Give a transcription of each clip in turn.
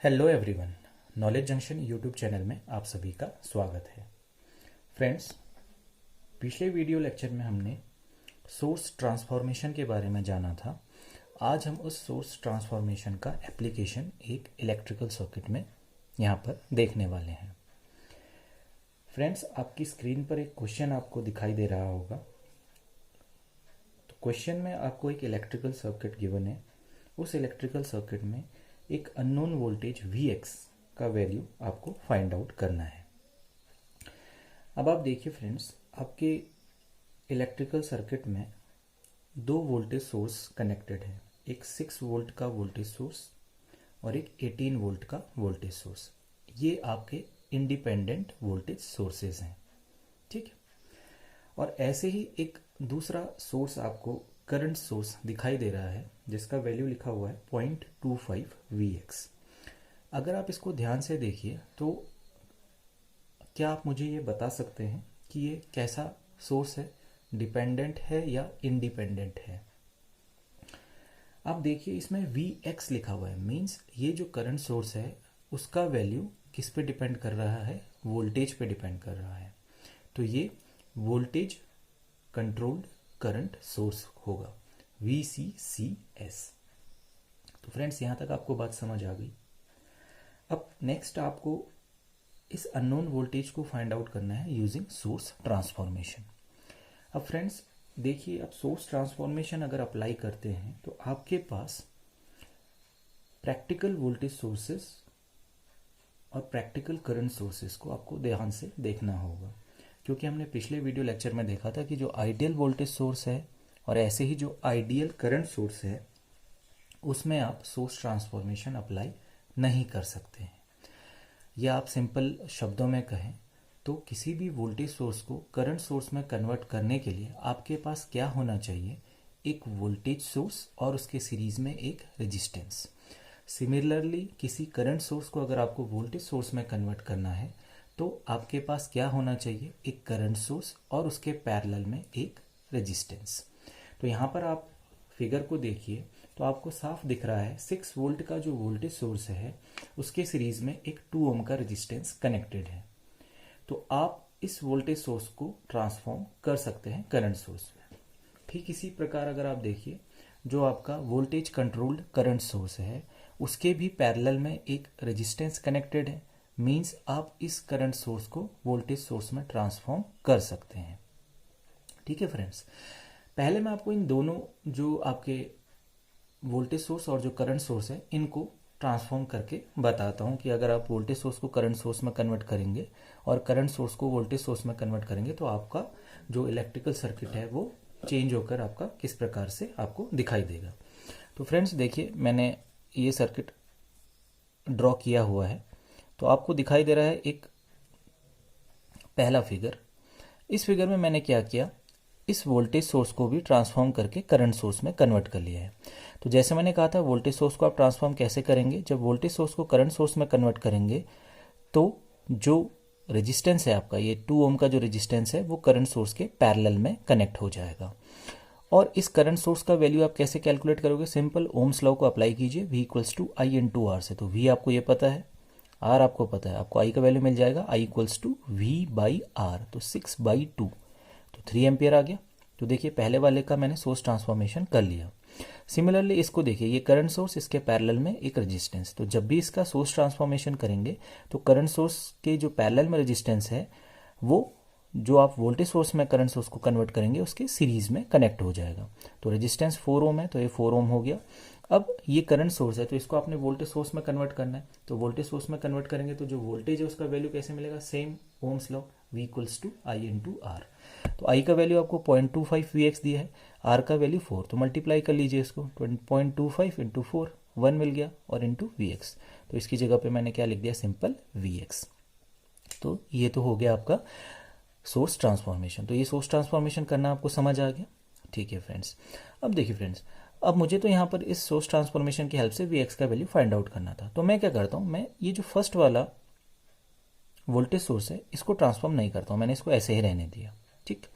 Hello everyone, knowledge junction YouTube channel में आप सभी का स्वागत है। फ्रेंड्स, पिछले वीडियो लेक्चर में हमने सोर्स ट्रांसफॉर्मेशन के बारे में जाना था। आज हम उस सोर्स ट्रांसफॉर्मेशन का एप्लीकेशन एक इलेक्ट्रिकल सर्किट में यहाँ पर देखने वाले हैं। फ्रेंड्स, आपकी स्क्रीन पर एक क्वेश्चन आपको दिखाई दे रहा होगा। तो क्वेश्चन में आपको एक इलेक्ट्रिकल सर्किट गिवन है। उस इलेक्ट्रिकल सर्किट में एक अननोन वोल्टेज Vx का वैल्यू आपको फाइंड आउट करना है। अब आप देखिए फ्रेंड्स, आपके इलेक्ट्रिकल सर्किट में दो वोल्टेज सोर्स कनेक्टेड है। एक 6 वोल्ट का वोल्टेज सोर्स और एक 18 वोल्ट का वोल्टेज सोर्स। ये आपके इंडिपेंडेंट वोल्टेज सोर्सेज हैं, ठीक है। और ऐसे ही एक दूसरा सोर्स आपको करंट सोर्स दिखाई दे रहा है जिसका वैल्यू लिखा हुआ है 0.25 Vx। अगर आप इसको ध्यान से देखिए तो क्या आप मुझे ये बता सकते हैं कि ये कैसा सोर्स है, डिपेंडेंट है या इंडिपेंडेंट है? आप देखिए इसमें Vx लिखा हुआ है, मींस ये जो करंट सोर्स है उसका वैल्यू किस पे डिपेंड कर रहा है? वोल्टेज पे डिपेंड कर रहा है। तो ये वोल्टेज कंट्रोल्ड करंट सोर्स होगा, VCCS। तो फ्रेंड्स, यहां तक आपको बात समझ आ गई। अब नेक्स्ट आपको इस अननोन वोल्टेज को फाइंड आउट करना है यूजिंग सोर्स ट्रांसफॉर्मेशन। अब फ्रेंड्स देखिए, अब सोर्स ट्रांसफॉर्मेशन अगर अप्लाई करते हैं तो आपके पास प्रैक्टिकल वोल्टेज सोर्सेस और प्रैक्टिकल करंट सोर्सेस को आपको ध्यान से देखना होगा, क्योंकि हमने पिछले वीडियो लेक्चर में देखा था कि जो आइडियल वोल्टेज सोर्स है और ऐसे ही जो आइडियल करंट सोर्स है उसमें आप सोर्स ट्रांसफॉर्मेशन अप्लाई नहीं कर सकते हैं। या आप सिंपल शब्दों में कहें तो किसी भी वोल्टेज सोर्स को करंट सोर्स में कन्वर्ट करने के लिए आपके पास क्या होना चाहिए? एक वोल्टेज सोर्स और उसके सीरीज में एक रेजिस्टेंस। सिमिलरली किसी करंट सोर्स को अगर आपको वोल्टेज सोर्स में कन्वर्ट करना है तो आपके पास क्या होना चाहिए? एक करंट सोर्स और उसके पैरेलल में एक रेजिस्टेंस। तो यहाँ पर आप फिगर को देखिए तो आपको साफ दिख रहा है 6 वोल्ट का जो वोल्टेज सोर्स है उसके सीरीज में एक 2 ओम का रेजिस्टेंस कनेक्टेड है। तो आप इस वोल्टेज सोर्स को ट्रांसफॉर्म कर सकते हैं करंट सोर्स में। ठीक इसी प्रकार अगर आप देखिए, जो आपका वोल्टेज कंट्रोल्ड करंट सोर्स है उसके भी पैरेलल में एक रेजिस्टेंस कनेक्टेड है, मींस आप इस करंट सोर्स को वोल्टेज सोर्स में ट्रांसफॉर्म कर सकते हैं। ठीक है फ्रेंड्स, पहले मैं आपको इन दोनों जो आपके वोल्टेज सोर्स और जो करंट सोर्स है इनको ट्रांसफॉर्म करके बताता हूं कि अगर आप वोल्टेज सोर्स को करंट सोर्स में कन्वर्ट करेंगे और करंट सोर्स को वोल्टेज सोर्स में कन्वर्ट करेंगे तो आपका जो इलेक्ट्रिकल सर्किट है वो चेंज होकर आपका किस प्रकार से आपको दिखाई देगा। तो फ्रेंड्स देखिए, मैंने ये सर्किट ड्रॉ किया हुआ है। तो आपको दिखाई दे रहा है एक पहला फिगर। इस फिगर में मैंने क्या किया, इस वोल्टेज सोर्स को भी ट्रांसफॉर्म करके करंट सोर्स में कन्वर्ट कर लिया है। तो जैसे मैंने कहा था, वोल्टेज सोर्स को आप ट्रांसफॉर्म कैसे करेंगे? जब वोल्टेज सोर्स को करंट सोर्स में कन्वर्ट करेंगे तो जो रेजिस्टेंस है आपका, ये 2 ओम का जो रेजिस्टेंस है वो करंट सोर्स के पैरेलल में कनेक्ट हो जाएगा। और इस करंट सोर्स का वैल्यू आप कैसे कैलकुलेट करोगे? सिंपल ओम्स लॉ को अप्लाई कीजिए, V = I × R से। तो V आपको ये पता है, R आपको पता है, आपको I का वैल्यू मिल जाएगा I = V/R। तो 6/2, तो 3 एम्पियर आ गया। तो देखिए, पहले वाले का मैंने सोर्स ट्रांसफॉर्मेशन कर लिया। सिमिलरली इसको देखिए, ये करंट सोर्स, इसके पैरेलल में एक रेजिस्टेंस। तो जब भी इसका सोर्स ट्रांसफॉर्मेशन करेंगे तो करंट सोर्स के जो पैरेलल में रेजिस्टेंस है वो जो आप वोल्टेज सोर्स में करंट सोर्स को कन्वर्ट करेंगे उसके सीरीज में कनेक्ट हो जाएगा। तो रेजिस्टेंस 4 ओम है तो ये 4 ओम हो गया। अब ये करंट सोर्स है तो इसको आपने वोल्टेज सोर्स में कन्वर्ट करना है। तो वोल्टेज सोर्स में कन्वर्ट करेंगे तो जो वोल्टेज है उसका वैल्यू कैसे मिलेगा? Same Ohm's law, V = I × R। तो I का वैल्यू आपको 0.25 Vx दिया है, R का वैल्यू 4। तो मल्टीप्लाई कर लीजिए इसको, 0.25 × 4, 1 मिल गया, और इंटू Vx। तो इसकी जगह पे मैंने क्या लिख दिया? Simple Vx। तो ये तो हो गया आपका सोर्स ट्रांसफॉर्मेशन। तो ये सोर्स ट्रांसफॉर्मेशन करना आपको समझ आ गया, ठीक है फ्रेंड्स। अब देखिए फ्रेंड्स, अब मुझे तो यहाँ पर इस सोर्स ट्रांसफॉर्मेशन की हेल्प से Vx का वैल्यू फाइंड आउट करना था। तो मैं क्या करता हूँ, मैं ये जो फर्स्ट वाला वोल्टेज सोर्स है इसको ट्रांसफॉर्म नहीं करता हूँ, मैंने इसको ऐसे ही रहने दिया। ठीक,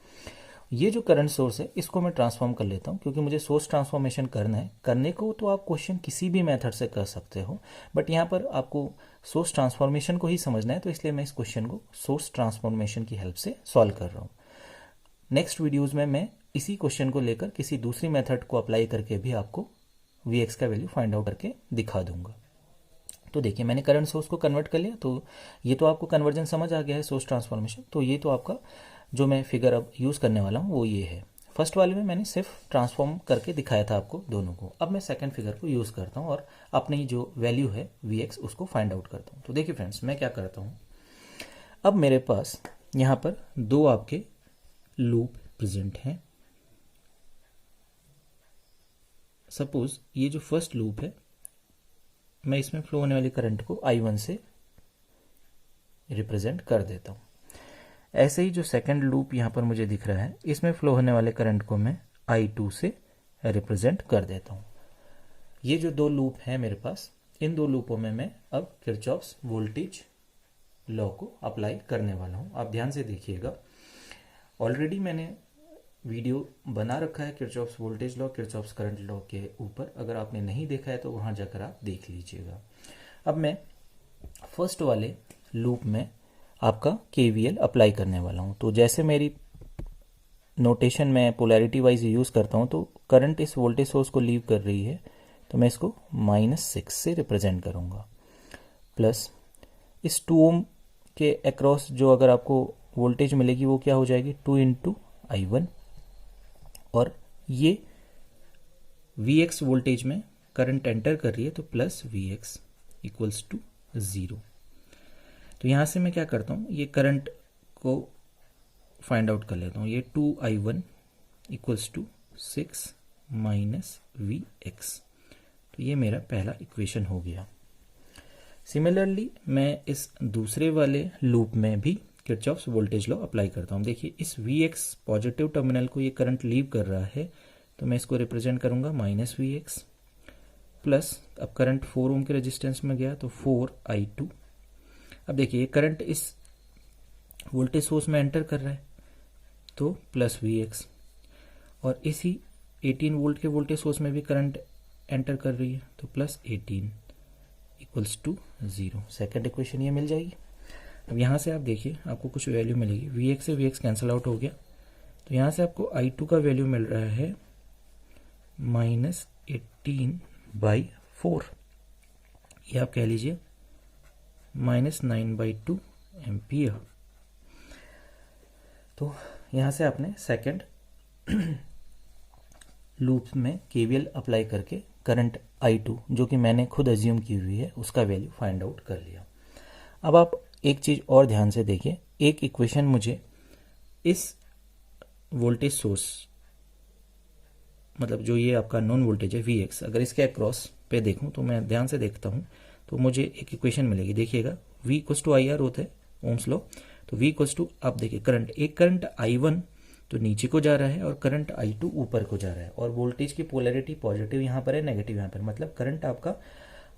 ये जो करंट सोर्स है इसको मैं ट्रांसफॉर्म कर लेता हूँ, क्योंकि मुझे सोर्स ट्रांसफॉर्मेशन करना है। करने को तो आप क्वेश्चन किसी भी मेथड से कर सकते हो, बट यहाँ पर आपको सोर्स ट्रांसफॉर्मेशन को ही समझना है, तो इसलिए मैं इस क्वेश्चन को सोर्स ट्रांसफॉर्मेशन की हेल्प से सॉल्व कर रहा हूँ। नेक्स्ट वीडियोज में मैं इसी क्वेश्चन को लेकर किसी दूसरी मेथड को अप्लाई करके भी आपको Vx का वैल्यू फाइंड आउट करके दिखा दूंगा। तो देखिए मैंने करंट सोर्स को कन्वर्ट कर लिया, तो ये तो आपको कन्वर्जन समझ आ गया है, सोर्स ट्रांसफॉर्मेशन। तो ये तो आपका जो मैं फिगर अब यूज़ करने वाला हूँ वो ये है। फर्स्ट वाले में मैंने सिर्फ ट्रांसफॉर्म करके दिखाया था आपको दोनों को। अब मैं सेकंड फिगर को यूज़ करता हूँ और अपनी जो वैल्यू है Vx उसको फाइंड आउट करता हूँ। तो देखिए फ्रेंड्स, मैं क्या करता हूँ, अब मेरे पास यहाँ पर दो आपके लूप प्रेजेंट हैं। सपोज ये जो फर्स्ट लूप है, मैं इसमें फ्लो होने वाली करंट को I1 से रिप्रेजेंट कर देता हूँ। ऐसे ही जो सेकंड लूप यहाँ पर मुझे दिख रहा है, इसमें फ्लो होने वाले करंट को मैं I2 से रिप्रेजेंट कर देता हूँ। ये जो दो लूप हैं मेरे पास, इन दो लूपों में मैं अब किरचॉफ्स वोल्टेज लॉ को अप्लाई करने वाला हूँ। आप ध्यान से देखिएगा, ऑलरेडी मैंने वीडियो बना रखा है Kirchhoff's voltage law, Kirchhoff's current law के ऊपर। अगर आपने नहीं देखा है तो वहाँ जाकर आप देख लीजिएगा। अब मैं फर्स्ट वाले लूप में आपका KVL अप्लाई करने वाला हूँ। तो जैसे मेरी नोटेशन में पोलैरिटी वाइज यूज़ करता हूँ, तो करंट इस वोल्टेज सोर्स को लीव कर रही है, तो मैं इसको -6 से रिप्रेजेंट करूँगा। प्लस इस 2 ओम के अक्रॉस जो अगर आपको वोल्टेज मिलेगी वो क्या हो जाएगी, 2 × I1। और ये Vx वोल्टेज में करंट एंटर कर रही है, तो प्लस Vx = 0। तो यहाँ से मैं क्या करता हूँ, ये करंट को फाइंड आउट कर लेता हूँ। ये 2I1 = 6 - Vx। तो ये मेरा पहला इक्वेशन हो गया। सिमिलरली मैं इस दूसरे वाले लूप में भी किरचॉफ्स वोल्टेज लॉ अप्लाई करता हूँ। देखिए इस Vx पॉजिटिव टर्मिनल को ये करंट लीव कर रहा है, तो मैं इसको रिप्रेजेंट करूँगा -Vx। प्लस अब करंट 4 ओम के रेजिस्टेंस में गया, तो 4I2। अब देखिए ये करंट इस वोल्टेज सोर्स में एंटर कर रहा है, तो प्लस Vx। और इसी 18 वोल्ट के वोल्टेज सोर्स में भी करंट एंटर कर रही है, तो प्लस 18 = 0। सेकेंड इक्वेशन ये मिल जाएगी। अब यहाँ से आप देखिए आपको कुछ वैल्यू मिलेगी। Vx से Vx कैंसिल आउट हो गया, तो यहाँ से आपको I2 का वैल्यू मिल रहा है -18/4। ये आप कह लीजिए -9/2 एम्पियर। तो यहाँ से आपने सेकंड लूप में KVL अप्लाई करके करंट I2 जो कि मैंने खुद अज्यूम की हुई है उसका वैल्यू फाइंड आउट कर लिया। अब आप एक चीज़ और ध्यान से देखिए, एक इक्वेशन मुझे इस वोल्टेज सोर्स, मतलब जो ये आपका नॉन वोल्टेज है Vx, अगर इसके अक्रॉस पे देखूं तो मैं ध्यान से देखता हूं तो मुझे एक इक्वेशन मिलेगी। देखिएगा V = IR होता है ओम्स लॉ, तो V = आप देखिए करंट, एक करंट I1 तो नीचे को जा रहा है और करंट I2 ऊपर को जा रहा है, और वोल्टेज की पोलैरिटी पॉजिटिव यहाँ पर है, नेगेटिव यहाँ पर, मतलब करंट आपका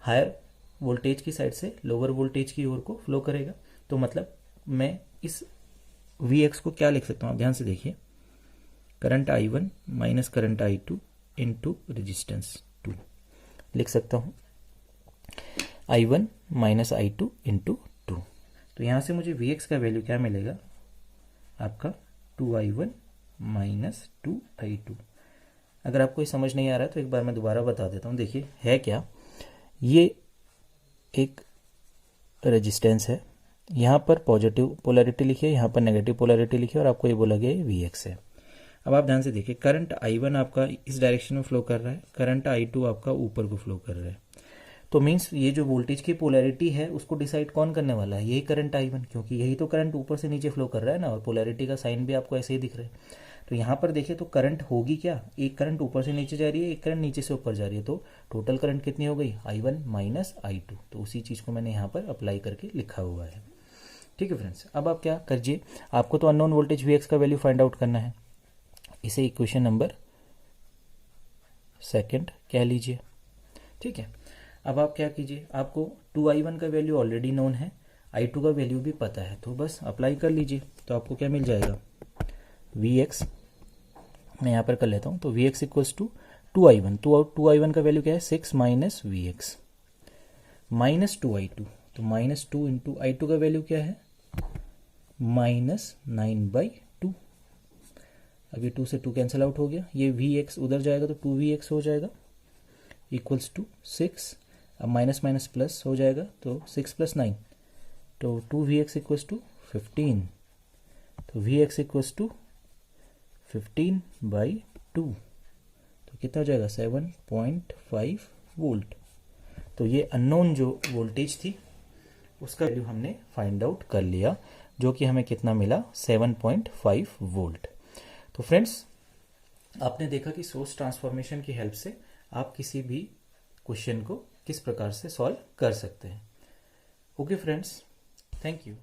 हायर वोल्टेज की साइड से लोअर वोल्टेज की ओर को फ्लो करेगा। तो मतलब मैं इस Vx को क्या लिख सकता हूँ, आप ध्यान से देखिए, current I1 minus current I2 into resistance 2 लिख सकता हूँ, I1 माइनस I2 इंटू 2। तो यहाँ से मुझे Vx का वैल्यू क्या मिलेगा आपका 2I1 माइनस 2I2। अगर आपको ये समझ नहीं आ रहा है तो एक बार मैं दोबारा बता देता हूँ। देखिए है क्या, ये एक रेजिस्टेंस है, यहाँ पर पॉजिटिव पोलैरिटी लिखी है, यहाँ पर नेगेटिव पोलैरिटी लिखी है, और आपको ये बोला गया Vx है। अब आप ध्यान से देखिए, करंट I1 आपका इस डायरेक्शन में फ्लो कर रहा है, करंट I2 आपका ऊपर को फ्लो कर रहा है। तो मीन्स ये जो वोल्टेज की पोलैरिटी है उसको डिसाइड कौन करने वाला है, यही करंट I1, क्योंकि यही तो करंट ऊपर से नीचे फ्लो कर रहा है ना, और पोलैरिटी का साइन भी आपको ऐसे ही दिख रहा है। तो यहाँ पर देखिए तो करंट होगी क्या, एक करंट ऊपर से नीचे जा रही है, एक करंट नीचे से ऊपर जा रही है, तो टोटल करंट कितनी हो गई I1 माइनस I2। तो उसी चीज़ को मैंने यहाँ पर अप्लाई करके लिखा हुआ है। ठीक है फ्रेंड्स, अब आप क्या करिए, आपको तो अननोन वोल्टेज Vx का वैल्यू फाइंड आउट करना है, इसे इक्वेशन नंबर सेकंड कह लीजिए। ठीक है, अब आप क्या कीजिए, आपको 2I1 का वैल्यू ऑलरेडी नोन है, I2 का वैल्यू भी पता है, तो बस अप्लाई कर लीजिए। तो आपको क्या मिल जाएगा, Vx मैं यहाँ पर कर लेता हूँ। तो v x equals to 2i1, two i one का वैल्यू क्या है 6 minus we x minus 2i2। तो माइनस 2 इंटू आई2 का वैल्यू क्या है -9/2। अभी 2 से 2 कैंसिल आउट हो गया, ये वी एक्स उधर जाएगा तो 2vx हो जाएगा इक्वल्स टू 6। अब माइनस माइनस प्लस हो जाएगा तो 6 + 9, तो 2vx इक्वल्स टू 15। तो vx इक्वल्स टू 15/2, तो कितना हो जाएगा 7.5 वोल्ट। तो ये अननोन जो वोल्टेज थी उसका वैल्यू हमने फाइंड आउट कर लिया, जो कि हमें कितना मिला 7.5 वोल्ट। तो फ्रेंड्स, आपने देखा कि सोर्स ट्रांसफॉर्मेशन की हेल्प से आप किसी भी क्वेश्चन को किस प्रकार से सॉल्व कर सकते हैं। Okay friends, thank you.